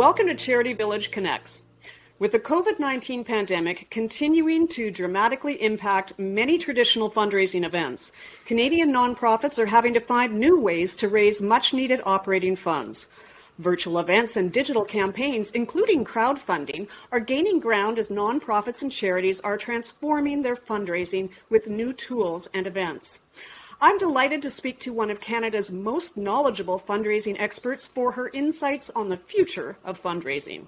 Welcome to CharityVillage Connects. With the COVID-19 pandemic continuing to dramatically impact many traditional fundraising events, Canadian nonprofits are having to find new ways to raise much-needed operating funds. Virtual events and digital campaigns, including crowdfunding, are gaining ground as nonprofits and charities are transforming their fundraising with new tools and events. I'm delighted to speak to one of Canada's most knowledgeable fundraising experts for her insights on the future of fundraising.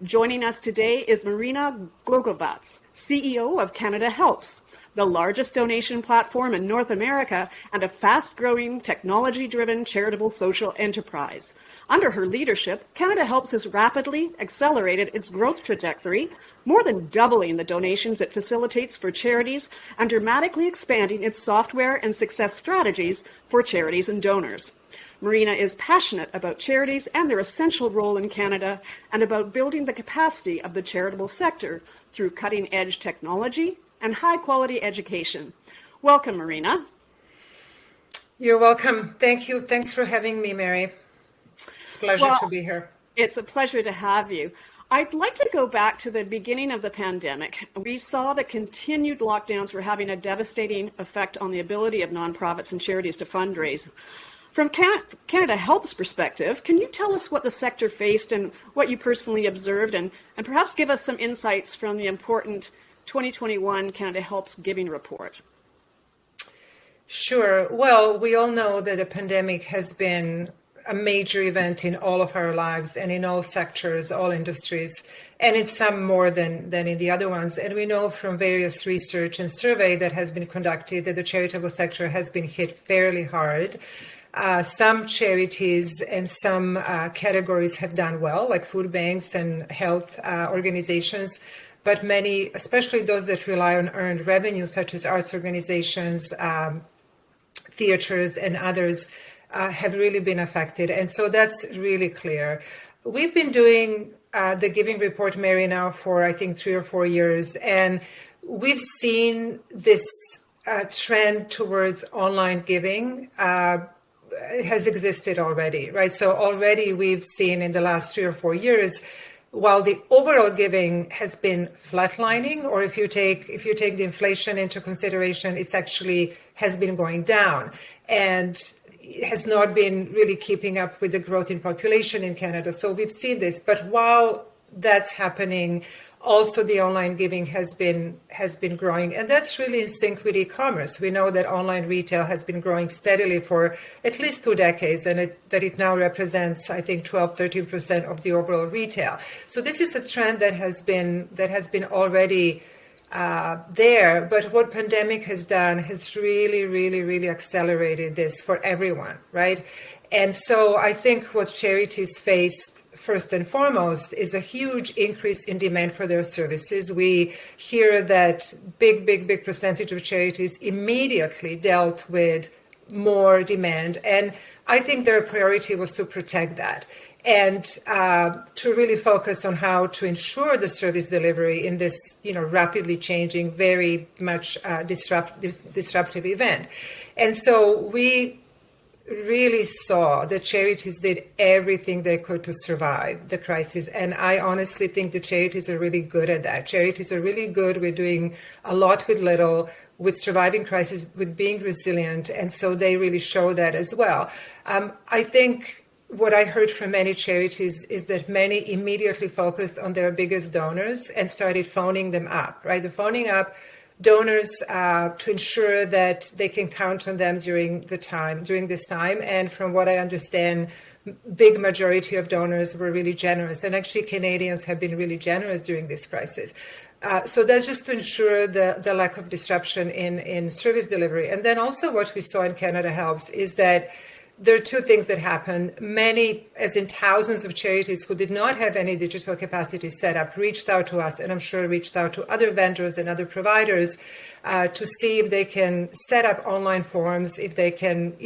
Joining us today is Marina Glogovac, CEO of CanadaHelps, the largest donation platform in North America and a fast-growing, technology-driven charitable social enterprise. Under her leadership, CanadaHelps has rapidly accelerated its growth trajectory, more than doubling the donations it facilitates for charities and dramatically expanding its software and success strategies for charities and donors. Marina is passionate about charities and their essential role in Canada and about building the capacity of the charitable sector through cutting-edge technology and high-quality education. Welcome, Marina. You're welcome. Thank you. Thanks for having me, Mary. It's a pleasure to be here. It's a pleasure to have you. I'd like to go back to the beginning of the pandemic. We saw that continued lockdowns were having a devastating effect on the ability of nonprofits and charities to fundraise. From CanadaHelps' perspective, can you tell us what the sector faced and what you personally observed, and perhaps give us some insights from the important 2021 CanadaHelps Giving Report? Sure. Well, we all know that the pandemic has been a major event in all of our lives and in all sectors, all industries, and in some more than in the other ones. And we know from various research and survey that has been conducted that the charitable sector has been hit fairly hard. Some charities and some categories have done well, like food banks and health organizations, but many, especially those that rely on earned revenue, such as arts organizations, theaters, and others, have really been affected. And so that's really clear. We've been doing the Giving Report, Mary, now for, I think, 3 or 4 years, and we've seen this trend towards online giving has existed already, right? So already we've seen in the last 3 or 4 years, while the overall giving has been flatlining, or if you take the inflation into consideration, it's actually has been going down and has not been really keeping up with the growth in population in Canada. So we've seen this, but while that's happening, also the online giving has been growing, and that's really in sync with e-commerce. We know that online retail has been growing steadily for at least 2 decades, and that it now represents, I think, 12-13% of the overall retail. So this is a trend that has been already there, but what pandemic has done has really accelerated this for everyone, right? And so I think what charities faced first and foremost is a huge increase in demand for their services. We hear that big percentage of charities immediately dealt with more demand, and I think their priority was to protect that and to really focus on how to ensure the service delivery in this, rapidly changing, very much disruptive event. And so we really saw that charities did everything they could to survive the crisis. And I honestly think the charities are really good at that. Charities are really good with doing a lot with little, with surviving crisis, with being resilient. And so they really show that as well. I think what I heard from many charities is that many immediately focused on their biggest donors and started phoning them up, right? The phoning up donors to ensure that they can count on them during this time. And from what I understand, big majority of donors were really generous. And actually Canadians have been really generous during this crisis. So that's just to ensure the lack of disruption in service delivery. And then also what we saw in CanadaHelps is that there are 2 things that happened. Many, as in thousands of charities who did not have any digital capacity set up, reached out to us, and I'm sure reached out to other vendors and other providers to see if they can set up online forums, if they can,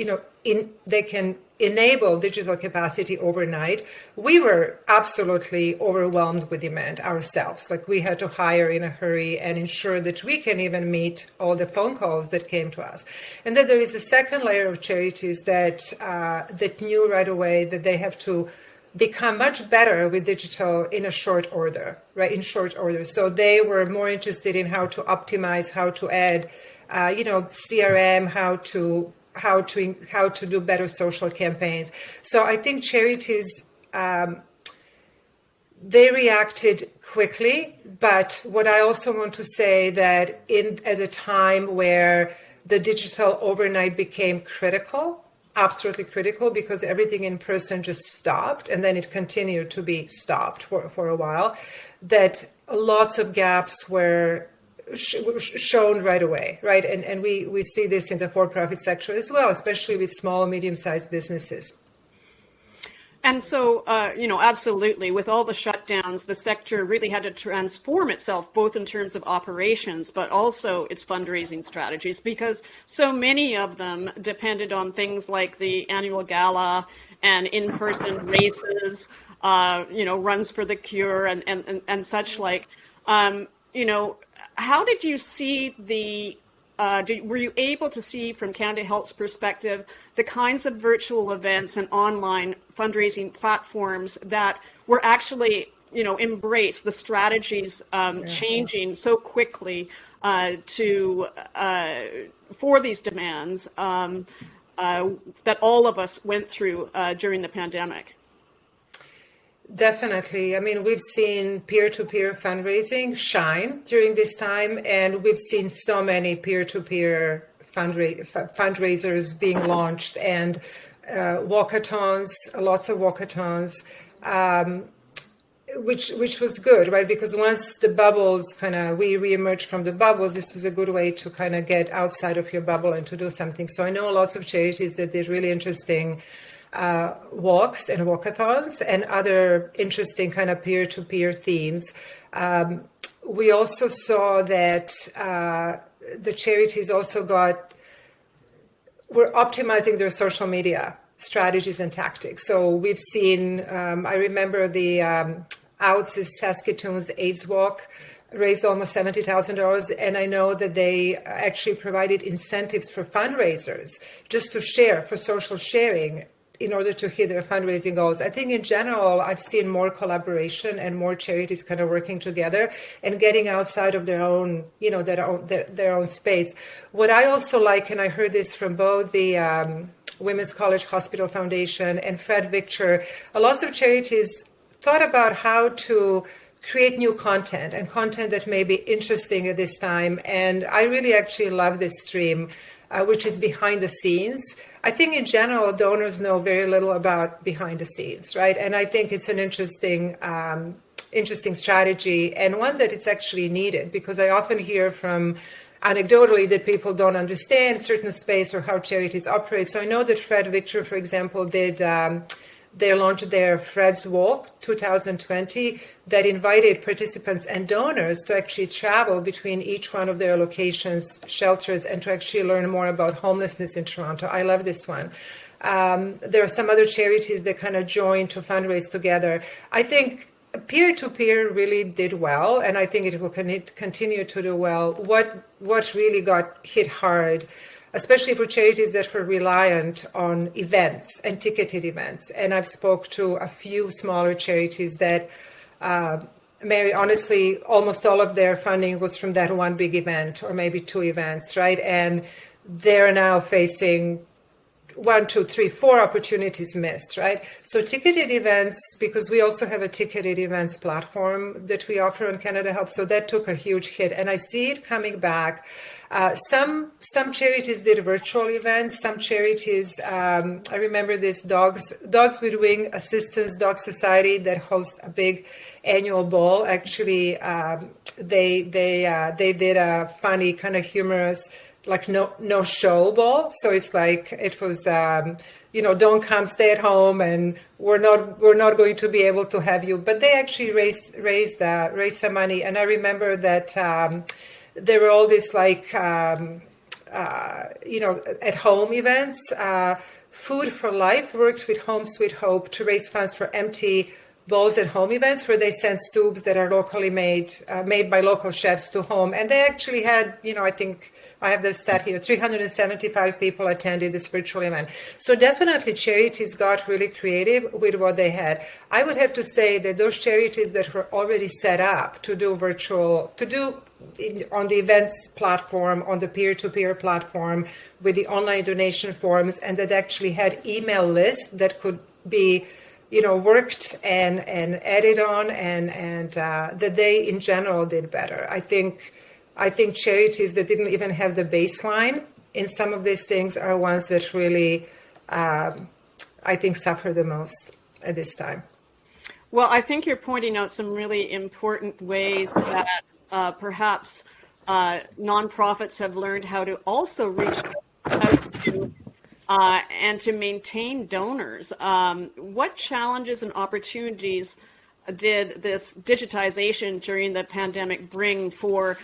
they can enable digital capacity overnight. We were absolutely overwhelmed with demand ourselves. Like, we had to hire in a hurry and ensure that we can even meet all the phone calls that came to us. And then there is a second layer of charities that knew right away that they have to become much better with digital in a short order, right? In short order. So they were more interested in how to optimize, how to add, CRM, how to do better social campaigns. So I think charities, they reacted quickly, but what I also want to say that at a time where the digital overnight became critical, absolutely critical, because everything in person just stopped, and then it continued to be stopped for a while, that lots of gaps were shown right away, right? And we see this in the for-profit sector as well, especially with small, medium-sized businesses. And so, absolutely, with all the shutdowns, the sector really had to transform itself, both in terms of operations, but also its fundraising strategies, because so many of them depended on things like the annual gala and in-person races, runs for the cure and such like. How did you see were you able to see from CanadaHelps' perspective the kinds of virtual events and online fundraising platforms that were actually, embraced, the strategies changing so quickly for these demands that all of us went through during the pandemic? Definitely. I mean, we've seen peer-to-peer fundraising shine during this time, and we've seen so many peer-to-peer fundraisers being launched, and walkathons, lots of walkathons, which was good, right? Because once the bubbles we reemerged from the bubbles, this was a good way to kind of get outside of your bubble and to do something. So I know lots of charities that did really interesting walks and walkathons and other interesting kind of peer-to-peer themes. We also saw that the charities also were optimizing their social media strategies and tactics. So we've seen, I remember the Outs Saskatoon's AIDS Walk raised almost $70,000, and I know that they actually provided incentives for fundraisers just to share, for social sharing, in order to hit their fundraising goals. I think in general, I've seen more collaboration and more charities kind of working together and getting outside of their own, their own space. What I also like, and I heard this from both the Women's College Hospital Foundation and Fred Victor, a lot of charities thought about how to create new content and content that may be interesting at this time. And I really actually love this stream, which is behind the scenes. I think in general, donors know very little about behind the scenes, right? And I think it's an interesting strategy, and one that it's actually needed, because I often hear from anecdotally that people don't understand certain space or how charities operate. So I know that Fred Victor, for example, they launched their Fred's Walk 2020 that invited participants and donors to actually travel between each one of their locations, shelters, and to actually learn more about homelessness in Toronto. I love this one. There are some other charities that kind of joined to fundraise together. I think peer-to-peer really did well, and I think it will continue to do well. What really got hit hard, especially for charities that were reliant on events and ticketed events. And I've spoke to a few smaller charities that, Mary, honestly, almost all of their funding was from that one big event or maybe two events, right? And they're now facing 1, 2, 3, 4 opportunities missed, right? So ticketed events, because we also have a ticketed events platform that we offer on CanadaHelps, so that took a huge hit. And I see it coming back. Some charities did virtual events. Some charities, I remember this Dogs with Wing Assistance Dog Society that hosts a big annual ball. Actually, they did a funny, kind of humorous, like no show ball. So it's like it was, don't come, stay at home, and we're not going to be able to have you. But they actually raised some money, and I remember that. There were all these at home events. Food for Life worked with Home Sweet Hope to raise funds for empty bowls at home events, where they send soups that are locally made by local chefs to home. And they actually had, I think I have the stat here, 375 people attended this virtual event. So definitely charities got really creative with what they had. I would have to say that those charities that were already set up to do on the events platform, on the peer-to-peer platform, with the online donation forms, and that actually had email lists that could be worked and added on, and that they in general did better. I think charities that didn't even have the baseline in some of these things are ones that really, I think, suffer the most at this time. Well, I think you're pointing out some really important ways that perhaps nonprofits have learned how to also reach out to and to maintain donors. What challenges and opportunities did this digitization during the pandemic bring for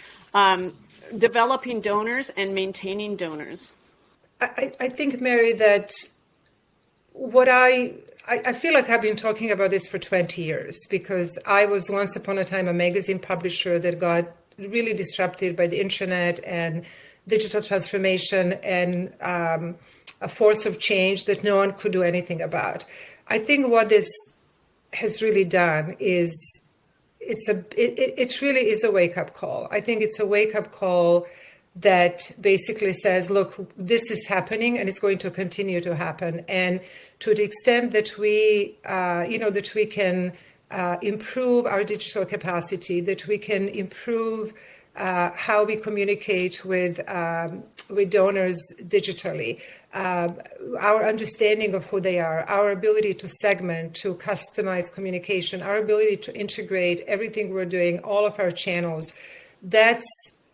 developing donors and maintaining donors? I think, Mary, that what I feel like I've been talking about this for 20 years, because I was once upon a time a magazine publisher that got really disrupted by the internet and digital transformation and a force of change that no one could do anything about. I think what this has really done is it really is a wake-up call. I think it's a wake-up call that basically says, look, this is happening and it's going to continue to happen. And to the extent that we can improve our digital capacity, that we can improve how we communicate with donors digitally, our understanding of who they are, our ability to segment, to customize communication, our ability to integrate everything we're doing, all of our channels. That's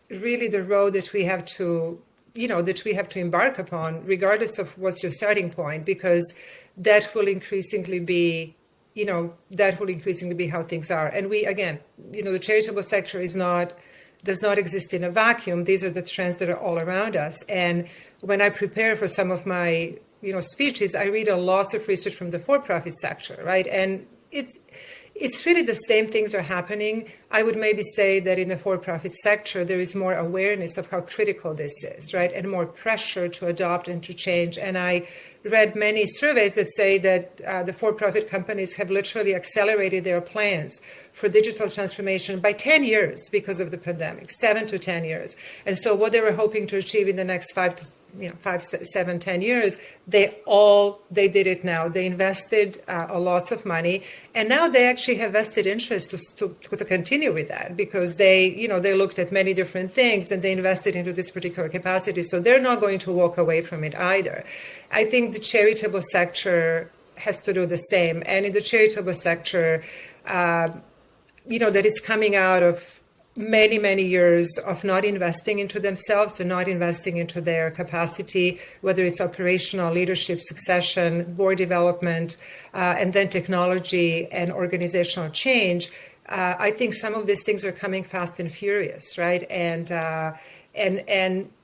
really the road that we have to embark upon, regardless of what's your starting point, because that will increasingly be how things are. And we, again, the charitable sector does not exist in a vacuum. These are the trends that are all around us. And when I prepare for some of my, speeches, I read a lot of research from the for-profit sector, right? And it's really the same things are happening. I would maybe say that in the for-profit sector, there is more awareness of how critical this is, right? And more pressure to adopt and to change. And I read many surveys that say that the for-profit companies have literally accelerated their plans for digital transformation by 10 years because of the pandemic, 7 to 10 years. And so what they were hoping to achieve in the next 5, 7, 10 years, they did it now. They invested a lot of money, and now they actually have vested interest to continue with that, because they looked at many different things and they invested into this particular capacity. So they're not going to walk away from it either. I think the charitable sector has to do the same. And in the charitable sector, that is coming out of many, many years of not investing into themselves and not investing into their capacity, whether it's operational, leadership, succession, board development, and then technology and organizational change. I think some of these things are coming fast and furious, right? And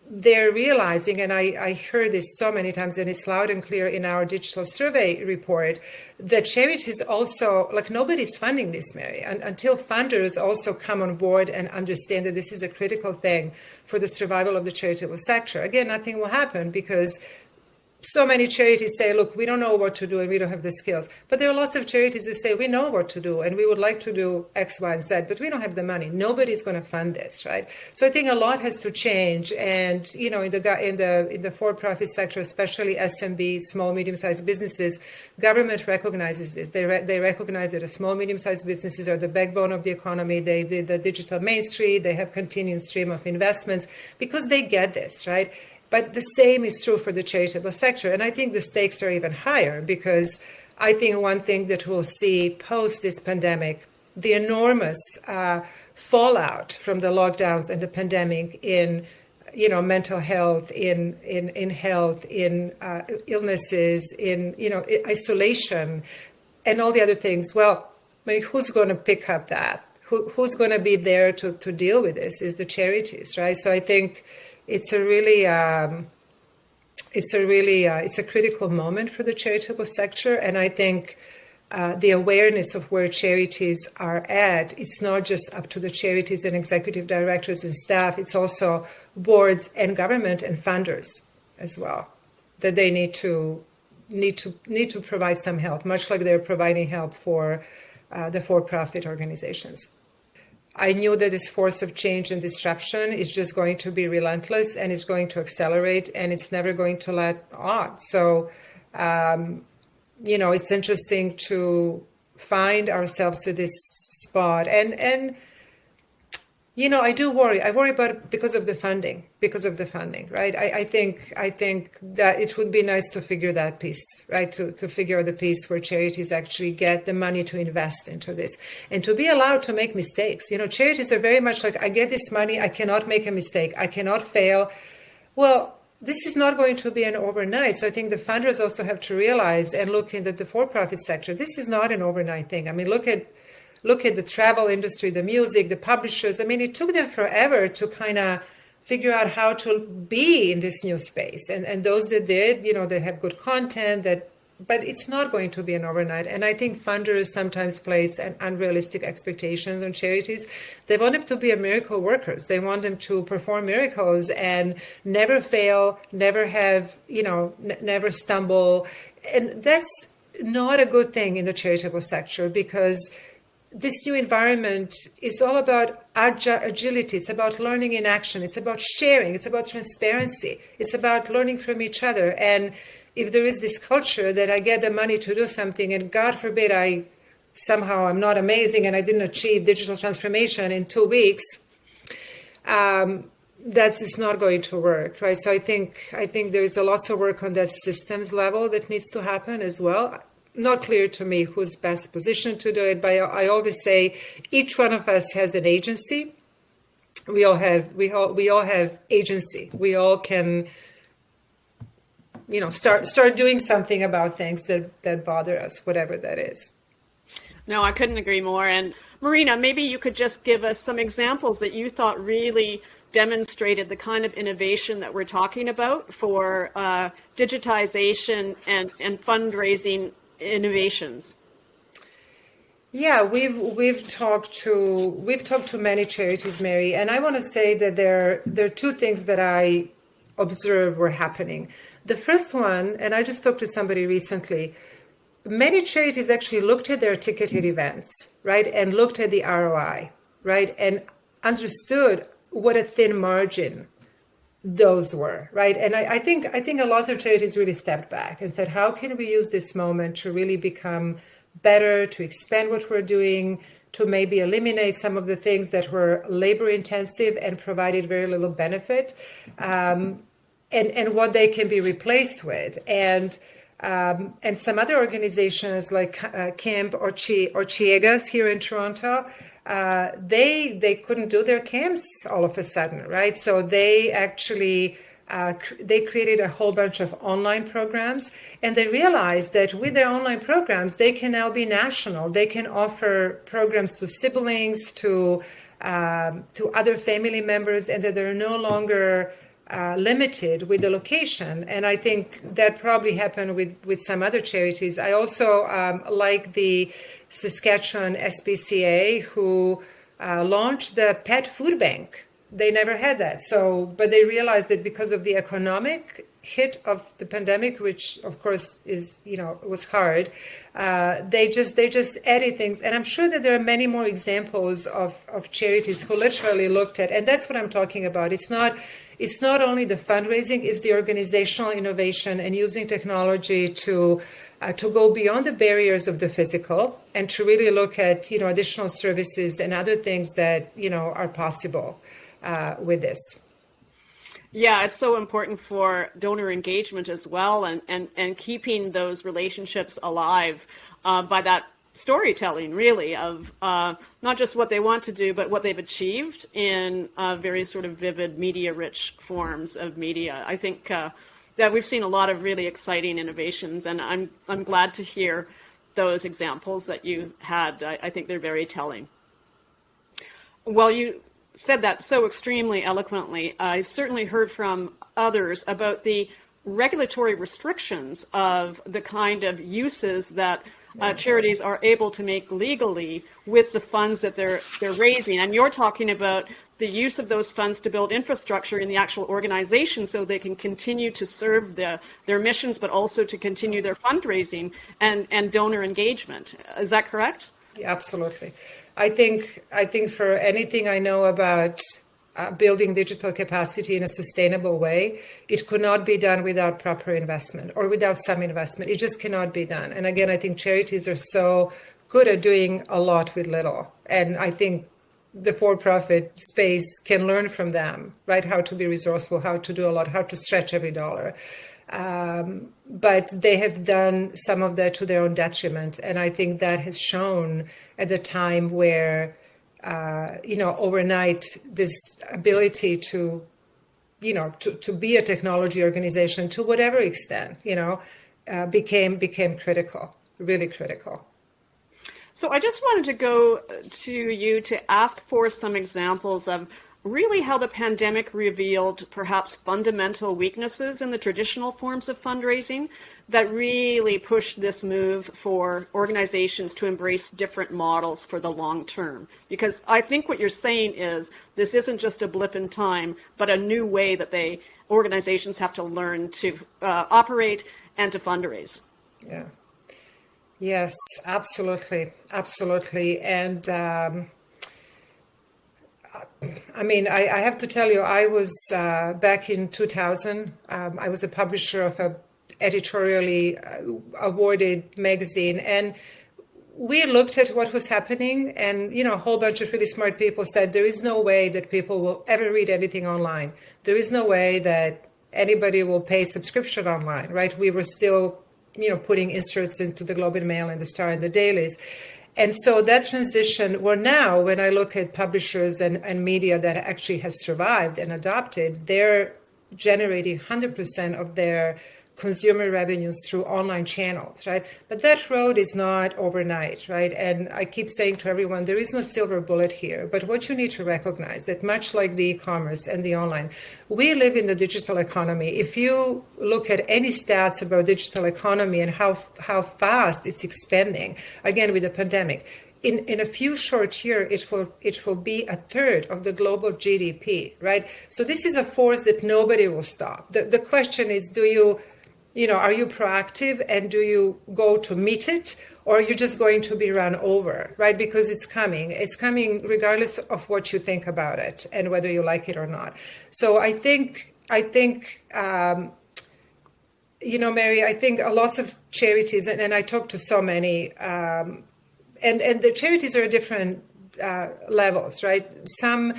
they're realizing, and I heard this so many times, and it's loud and clear in our digital survey report, that charities also, nobody's funding this, Mary, until funders also come on board and understand that this is a critical thing for the survival of the charitable sector. Again, nothing will happen because so many charities say, look, we don't know what to do and we don't have the skills. But there are lots of charities that say, we know what to do and we would like to do X, Y, and Z, but we don't have the money. Nobody's going to fund this, right? So I think a lot has to change. And, in the for-profit sector, especially SMB, small, medium-sized businesses, government recognizes this. They recognize that the small, medium-sized businesses are the backbone of the economy. They the digital mainstream. They have continuous stream of investments because they get this, right? But the same is true for the charitable sector. And I think the stakes are even higher, because I think one thing that we'll see post this pandemic, the enormous fallout from the lockdowns and the pandemic in mental health, in health, in illnesses, in isolation, and all the other things. Well, who's going to pick up that? Who's going to be there to deal with this? Is the charities, right? So I think it's a critical moment for the charitable sector, and I think the awareness of where charities are at. It's not just up to the charities and executive directors and staff. It's also boards and government and funders as well, that they need to provide some help, much like they're providing help for the for-profit organizations. I knew that this force of change and disruption is just going to be relentless, and it's going to accelerate, and it's never going to let on. So, it's interesting to find ourselves at this spot. And I do worry. I worry about it because of the funding, right? I think that it would be nice to figure that piece, right? To figure out the piece where charities actually get the money to invest into this and to be allowed to make mistakes. Charities are very much like, I get this money, I cannot make a mistake, I cannot fail. Well, this is not going to be an overnight. So I think the funders also have to realize and look into the for-profit sector. This is not an overnight thing. I mean, look at the travel industry, the music, the publishers. I mean, it took them forever to kind of figure out how to be in this new space. And those that did, they have good content, but it's not going to be an overnight. And I think funders sometimes place unrealistic expectations on charities. They want them to be miracle workers. They want them to perform miracles and never fail, never have, never stumble. And that's not a good thing in the charitable sector, because this new environment is all about agility. It's about learning in action. It's about sharing. It's about transparency. It's about learning from each other. And if there is this culture that I get the money to do something, and God forbid I'm not amazing and I didn't achieve digital transformation in 2 weeks, that's just not going to work, right? So I think there is a lot of work on that systems level that needs to happen as well. Not clear to me who's best positioned to do it, but I always say each one of us has an agency. We all have agency. We all can, start doing something about things that bother us, whatever that is. No, I couldn't agree more. And Marina, maybe you could just give us some examples that you thought really demonstrated the kind of innovation that we're talking about for digitization and fundraising innovations. Yeah, we've talked to many charities, Mary, and I want to say that there are 2 things that I observed were happening. The first one, and I just talked to somebody recently, many charities actually looked at their ticketed events, right, and looked at the ROI, right, and understood what a thin margin those were, right? And I think a lot of charities really stepped back and said, how can we use this moment to really become better, to expand what we're doing, to maybe eliminate some of the things that were labor intensive and provided very little benefit, and what they can be replaced with. And some other organizations like Camp or Ciegas here in Toronto, they couldn't do their camps all of a sudden, right? So they actually they created a whole bunch of online programs, and they realized that with their online programs, they can now be national. They can offer programs to siblings, to other family members, and that they're no longer limited with the location. And I think that probably happened with some other charities. I also like the Saskatchewan SPCA, who launched the pet food bank. They never had that. But they realized that because of the economic hit of the pandemic, which of course was hard, they just added things. And I'm sure that there are many more examples of charities who literally looked at, and that's what I'm talking about. It's not only the fundraising, it's the organizational innovation and using technology to go beyond the barriers of the physical and to really look at additional services and other things that are possible with this. Yeah, it's so important for donor engagement as well, and keeping those relationships alive by that storytelling, really, of not just what they want to do, but what they've achieved in very sort of vivid, media-rich forms of media. I think that we've seen a lot of really exciting innovations, and I'm glad to hear those examples that you had. I think they're very telling. Well, you said that so extremely eloquently. I certainly heard from others about the regulatory restrictions of the kind of uses that charities are able to make legally with the funds that they're raising. And you're talking about the use of those funds to build infrastructure in the actual organization so they can continue to serve their missions, but also to continue their fundraising and donor engagement. Is that correct? Yeah, absolutely. I think for anything I know about building digital capacity in a sustainable way, it could not be done without proper investment or without some investment. It just cannot be done. And again, I think charities are so good at doing a lot with little. And I think the for-profit space can learn from them, right? How to be resourceful, how to do a lot, how to stretch every dollar. But they have done some of that to their own detriment. And I think that has shown at the time where, overnight, this ability to be a technology organization to whatever extent, became critical, really critical. So I just wanted to go to you to ask for some examples of really how the pandemic revealed perhaps fundamental weaknesses in the traditional forms of fundraising that really pushed this move for organizations to embrace different models for the long term. Because I think what you're saying is this isn't just a blip in time, but a new way that organizations have to learn to operate and to fundraise. Yeah. Yes, absolutely. Absolutely. And I have to tell you, I was back in 2000, I was a publisher of a editorially awarded magazine, and we looked at what was happening, and a whole bunch of really smart people said there is no way that people will ever read anything online. There is no way that anybody will pay subscription online, right? We were still putting inserts into the Globe and Mail and the Star and the dailies. And so that transition, well, now when I look at publishers and media that actually has survived and adopted, they're generating 100% of their consumer revenues through online channels, right? But that road is not overnight, right? And I keep saying to everyone, there is no silver bullet here. But what you need to recognize that much like the e-commerce and the online, we live in the digital economy. If you look at any stats about digital economy and how fast it's expanding, again, with the pandemic, in a few short years, it will be a third of the global GDP, right? So this is a force that nobody will stop. The question is, are you proactive and do you go to meet it, or are you just going to be run over, right? Because it's coming. It's coming regardless of what you think about it and whether you like it or not. So I think, Mary, I think lots of charities, and I talk to so many, and the charities are at different levels, right? Some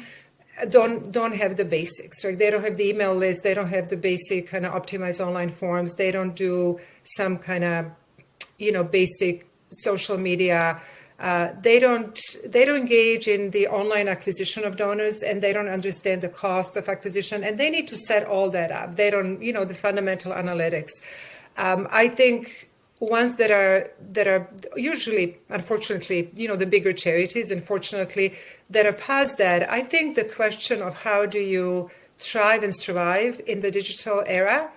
don't have the basics, right? They don't have the email list. They don't have the basic kind of optimized online forms. They don't do some kind of, basic social media. They don't engage in the online acquisition of donors, and they don't understand the cost of acquisition, and they need to set all that up. They don't, the fundamental analytics. I think ones that are usually, unfortunately, the bigger charities, unfortunately, that are past that. I think the question of how do you thrive and survive in the digital era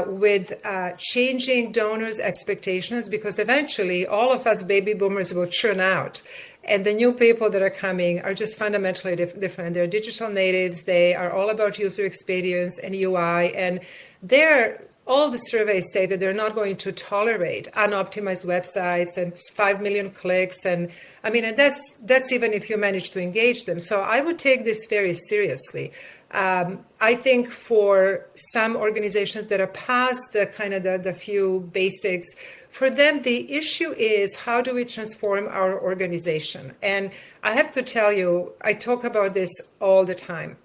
with changing donors' expectations, because eventually all of us baby boomers will churn out. And the new people that are coming are just fundamentally different. They're digital natives. They are all about user experience and UI. And all the surveys say that they're not going to tolerate unoptimized websites and 5 million clicks. And that's even if you manage to engage them. So I would take this very seriously. I think for some organizations that are past the kind of the few basics, for them, the issue is how do we transform our organization? And I have to tell you, I talk about this all the time.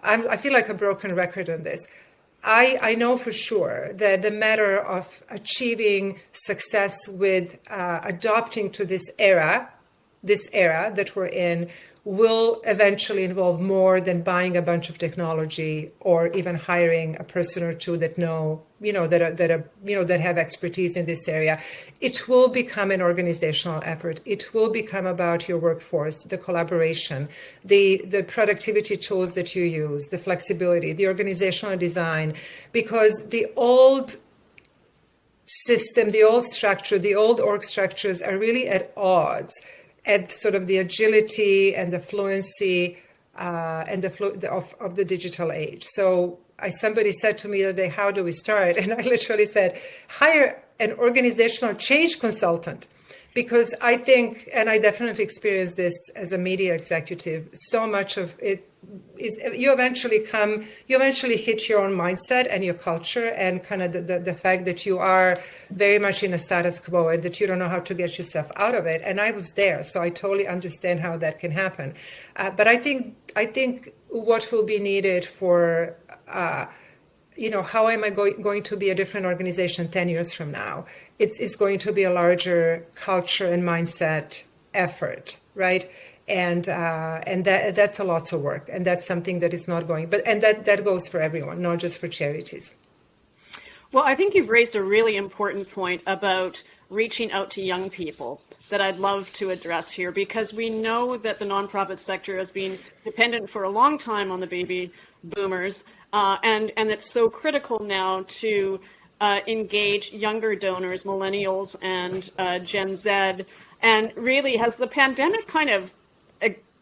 I feel like a broken record on this. I know for sure that the matter of achieving success with adopting to this era that we're in will eventually involve more than buying a bunch of technology or even hiring a person or two that that have expertise in this area. It will become an organizational effort. It will become about your workforce, the collaboration, the productivity tools that you use, the flexibility, the organizational design, because the old system, the old structure, the old org structures are really at odds at sort of the agility and the fluency and of the digital age. So somebody said to me the other day, how do we start? And I literally said, hire an organizational change consultant. Because I think, and I definitely experienced this as a media executive, so much of it is you eventually hit your own mindset and your culture and kind of the fact that you are very much in a status quo and that you don't know how to get yourself out of it. And I was there, so I totally understand how that can happen. But I think what will be needed for how am I going to be a different organization 10 years from now? It's going to be a larger culture and mindset effort, right? And that's a lot of work, and that's something that is not going. And that goes for everyone, not just for charities. Well, I think you've raised a really important point about reaching out to young people that I'd love to address here, because we know that the nonprofit sector has been dependent for a long time on the baby boomers, and it's so critical now to engage younger donors, millennials and Gen Z. And really, has the pandemic kind of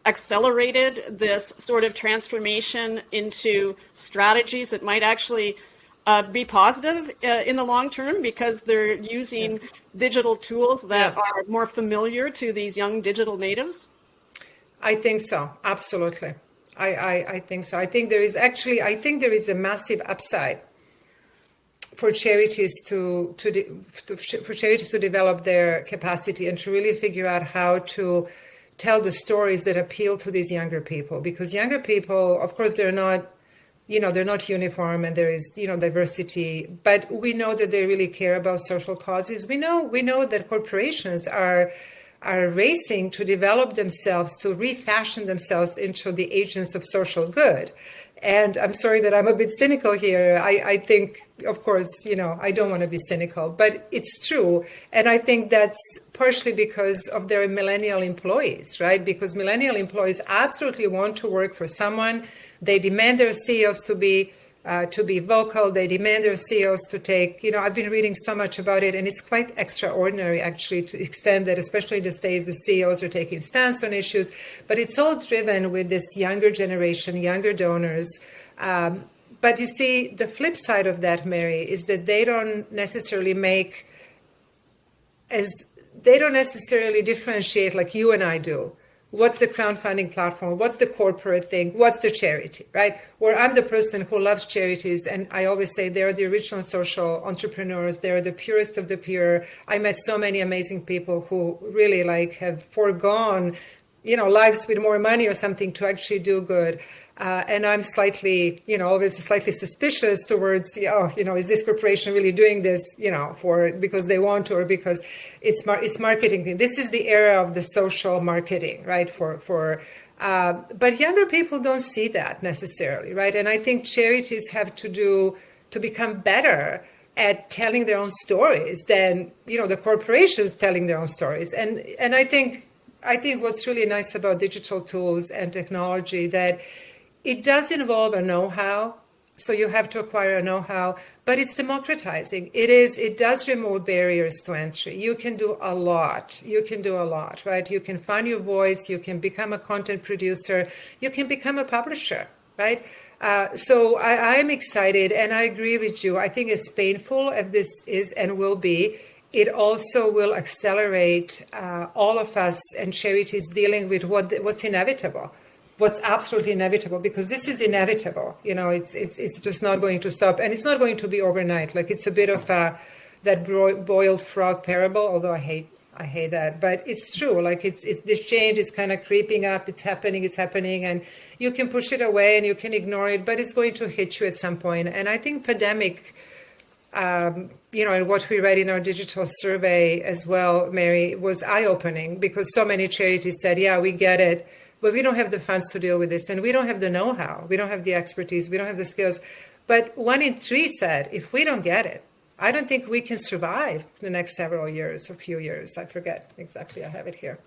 accelerated this sort of transformation into strategies that might actually be positive in the long term, because they're using digital tools that are more familiar to these young digital natives? I think so. Absolutely. I think so. I think there is a massive upside for charities to develop their capacity and to really figure out how to tell the stories that appeal to these younger people. Because younger people, of course, they're not uniform, and there is, diversity, but we know that they really care about social causes. We know that corporations are racing to develop themselves, to refashion themselves into the agents of social good. And I'm sorry that I'm a bit cynical here. I think, of course, I don't want to be cynical, but it's true. And I think that's partially because of their millennial employees, right? Because millennial employees absolutely want to work for someone. They demand their CEOs to be vocal. They demand their CEOs to take, I've been reading so much about it, and it's quite extraordinary, actually, to the extent that, especially in the States, the CEOs are taking stance on issues. But it's all driven with this younger generation, younger donors. But you see, the flip side of that, Mary, is that they don't necessarily differentiate like you and I do. What's the crowdfunding platform? What's the corporate thing? What's the charity, right? Or I'm the person who loves charities, and I always say they're the original social entrepreneurs. They're the purest of the pure. I met so many amazing people who really have foregone, lives with more money or something to actually do good. And I'm slightly, always slightly suspicious towards, is this corporation really doing this, because they want to, or because it's marketing. This is the era of the social marketing, right? But younger people don't see that necessarily, right? And I think charities have to become better at telling their own stories than, the corporations telling their own stories. And I think what's really nice about digital tools and technology that it does involve a know-how, so you have to acquire a know-how, but it's democratizing. It does remove barriers to entry. You can do a lot. Right? You can find your voice. You can become a content producer. You can become a publisher, right? So I'm excited, and I agree with you. I think as painful as this is and will be, it also will accelerate all of us and charities dealing with what's inevitable. What's absolutely inevitable, because this is inevitable. It's just not going to stop, and it's not going to be overnight. It's a bit of that boiled frog parable, although I hate that, but it's true. It's this change is kind of creeping up. It's happening, and you can push it away and you can ignore it, but it's going to hit you at some point. And I think pandemic, and what we read in our digital survey as well, Mary, was eye-opening, because so many charities said, yeah, we get it, but we don't have the funds to deal with this, and we don't have the know-how, we don't have the expertise, we don't have the skills. But 1 in 3 said, if we don't get it, I don't think we can survive the next several years, a few years. I forget exactly, I have it here.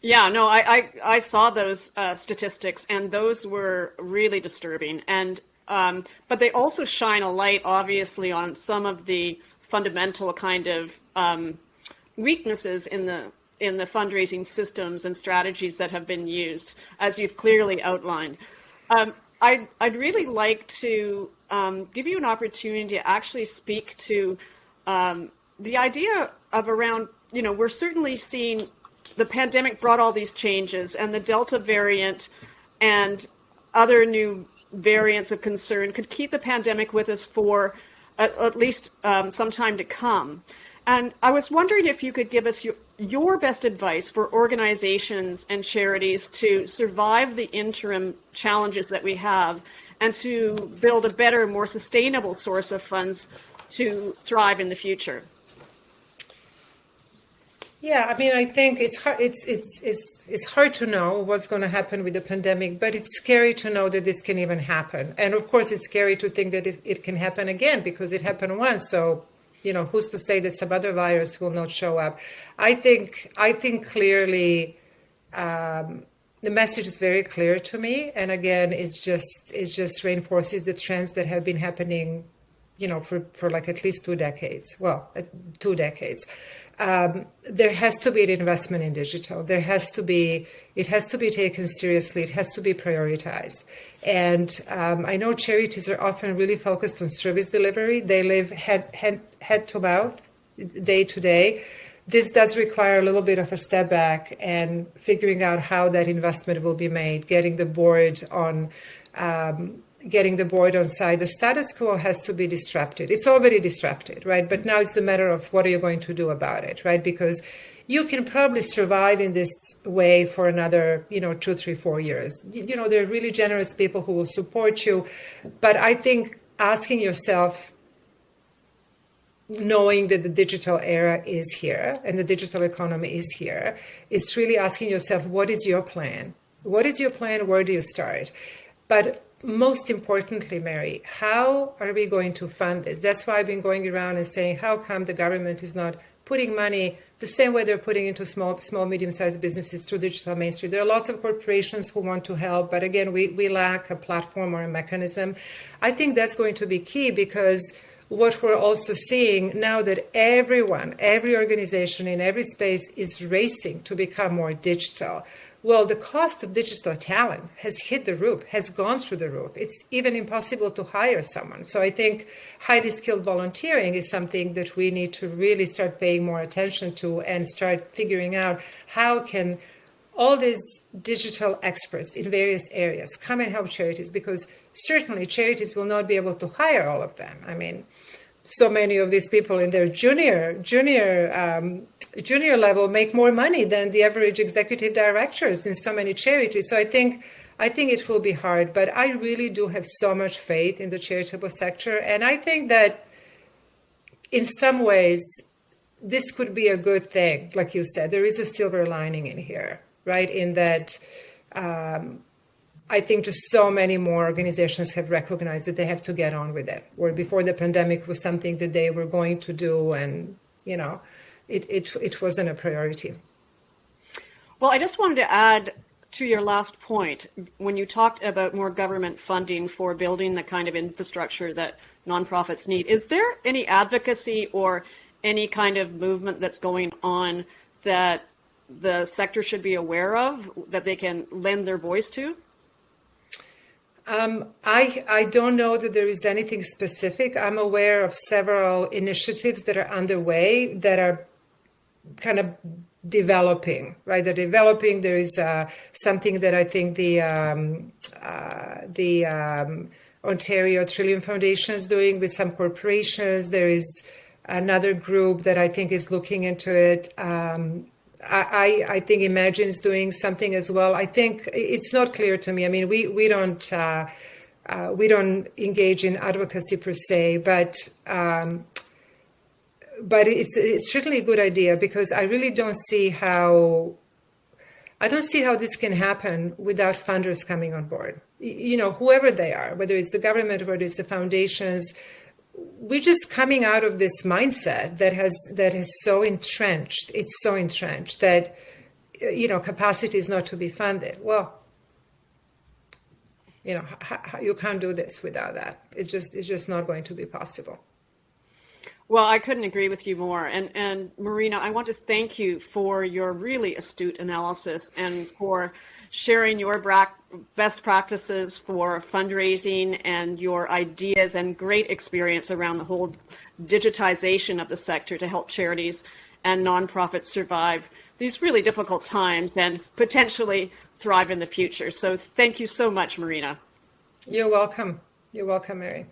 Yeah, no, I saw those statistics, and those were really disturbing. And but they also shine a light, obviously, on some of the fundamental kind of weaknesses in the fundraising systems and strategies that have been used, as you've clearly outlined. I'd really like to give you an opportunity to actually speak to the idea of around, we're certainly seeing the pandemic brought all these changes, and the Delta variant and other new variants of concern could keep the pandemic with us for at least some time to come. And I was wondering if you could give us your best advice for organizations and charities to survive the interim challenges that we have and to build a better, more sustainable source of funds to thrive in the future. Yeah, I mean, I think it's hard to know what's going to happen with the pandemic, but it's scary to know that this can even happen. And of course, it's scary to think that it can happen again because it happened once. So, who's to say that some other virus will not show up? I think clearly the message is very clear to me. And again, it just reinforces the trends that have been happening, for like at least 2 decades. Well, 2 decades. There has to be an investment in digital. It has to be taken seriously. It has to be prioritized. And I know charities are often really focused on service delivery. They live head to mouth, day to day. This does require a little bit of a step back and figuring out how that investment will be made, getting the board on side. The status quo has to be disrupted. It's already disrupted, right? But now it's a matter of what are you going to do about it, right? Because you can probably survive in this way for another, 2, 3, 4 years. There are really generous people who will support you. But I think asking yourself, knowing that the digital era is here and the digital economy is here, it's really asking yourself, what is your plan? What is your plan? Where do you start? But most importantly, Mary, how are we going to fund this? That's why I've been going around and saying, how come the government is not putting money the same way they're putting into small, medium-sized businesses through digital Main Street? There are lots of corporations who want to help, but again, we lack a platform or a mechanism. I think that's going to be key because what we're also seeing now that every organization in every space is racing to become more digital. Well, the cost of digital talent has hit the roof, has gone through the roof. It's even impossible to hire someone. So I think highly skilled volunteering is something that we need to really start paying more attention to and start figuring out how can all these digital experts in various areas come and help charities, because certainly charities will not be able to hire all of them. I mean, so many of these people in their junior level make more money than the average executive directors in so many charities. So I think it will be hard, but I really do have so much faith in the charitable sector. And I think that in some ways, this could be a good thing. Like you said, there is a silver lining in here, right? In that I think just so many more organizations have recognized that they have to get on with it, where before the pandemic was something that they were going to do and, it wasn't a priority. Well, I just wanted to add to your last point, when you talked about more government funding for building the kind of infrastructure that nonprofits need, is there any advocacy or any kind of movement that's going on that the sector should be aware of, that they can lend their voice to? I don't know that there is anything specific. I'm aware of several initiatives that are underway that are kind of developing, right? They're developing. There is something that I think the Ontario Trillium Foundation is doing with some corporations. There is another group that I think is looking into it. I think Imagine is doing something as well. I think it's not clear to me. I mean, we don't engage in advocacy per se, but it's certainly a good idea, because I really don't see how this can happen without funders coming on board. Whoever they are, whether it's the government, whether it's the foundations. We're just coming out of this mindset that is so entrenched. It's so entrenched that, capacity is not to be funded. Well, you can't do this without that. It's just not going to be possible. Well, I couldn't agree with you more. And Marina, I want to thank you for your really astute analysis and for sharing your best practices for fundraising and your ideas and great experience around the whole digitization of the sector to help charities and nonprofits survive these really difficult times and potentially thrive in the future. So thank you so much, Marina. You're welcome. You're welcome, Mary.